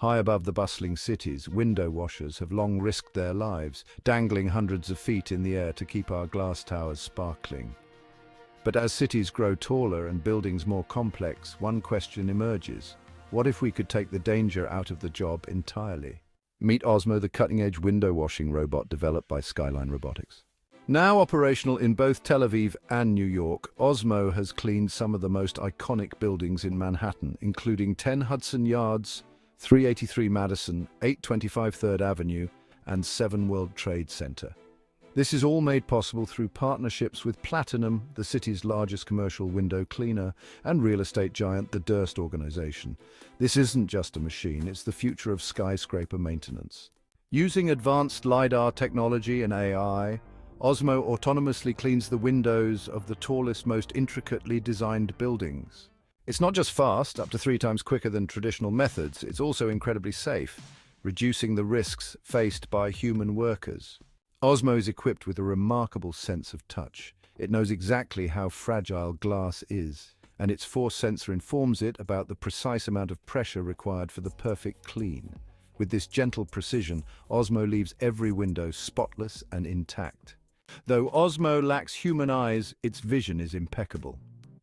High above the bustling cities, window washers have long risked their lives, dangling hundreds of feet in the air to keep our glass towers sparkling. But as cities grow taller and buildings more complex, one question emerges. What if we could take the danger out of the job entirely? Meet Ozmo, the cutting-edge window washing robot developed by Skyline Robotics. Now operational in both Tel Aviv and New York, Ozmo has cleaned some of the most iconic buildings in Manhattan, including 10 Hudson Yards, 383 Madison, 825 3rd Avenue, and 7 World Trade Center. This is all made possible through partnerships with Platinum, the city's largest commercial window cleaner, and real estate giant, the Durst organization. This isn't just a machine, it's the future of skyscraper maintenance. Using advanced LiDAR technology and AI, Ozmo autonomously cleans the windows of the tallest, most intricately designed buildings. It's not just fast, up to 3 times quicker than traditional methods, it's also incredibly safe, reducing the risks faced by human workers. Ozmo is equipped with a remarkable sense of touch. It knows exactly how fragile glass is, and its force sensor informs it about the precise amount of pressure required for the perfect clean. With this gentle precision, Ozmo leaves every window spotless and intact. Though Ozmo lacks human eyes, its vision is impeccable.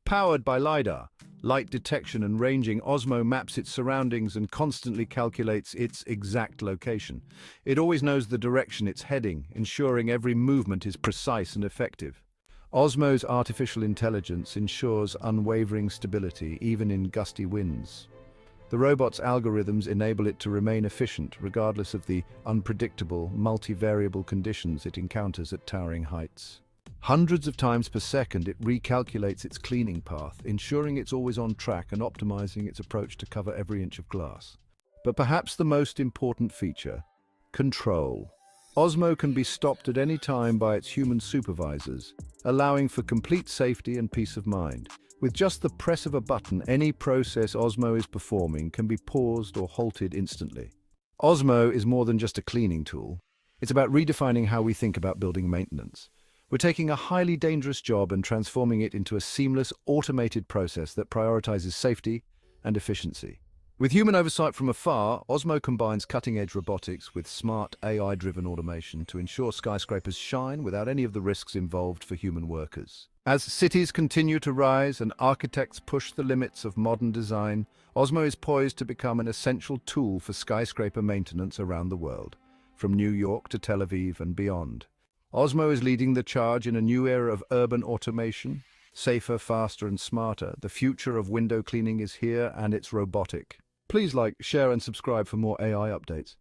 Powered by LiDAR, light detection and ranging, Ozmo maps its surroundings and constantly calculates its exact location. It always knows the direction it's heading, ensuring every movement is precise and effective. Ozmo's artificial intelligence ensures unwavering stability, even in gusty winds. The robot's algorithms enable it to remain efficient, regardless of the unpredictable, multivariable conditions it encounters at towering heights. Hundreds of times per second, it recalculates its cleaning path, ensuring it's always on track and optimizing its approach to cover every inch of glass. But perhaps the most important feature: control. Ozmo can be stopped at any time by its human supervisors, allowing for complete safety and peace of mind. With just the press of a button, any process Ozmo is performing can be paused or halted instantly. Ozmo is more than just a cleaning tool. It's about redefining how we think about building maintenance. We're taking a highly dangerous job and transforming it into a seamless, automated process that prioritizes safety and efficiency. With human oversight from afar, Ozmo combines cutting-edge robotics with smart AI-driven automation to ensure skyscrapers shine without any of the risks involved for human workers. As cities continue to rise and architects push the limits of modern design, Ozmo is poised to become an essential tool for skyscraper maintenance around the world, from New York to Tel Aviv and beyond. Ozmo is leading the charge in a new era of urban automation. Safer, faster, and smarter. The future of window cleaning is here, and it's robotic. Please like, share, and subscribe for more AI updates.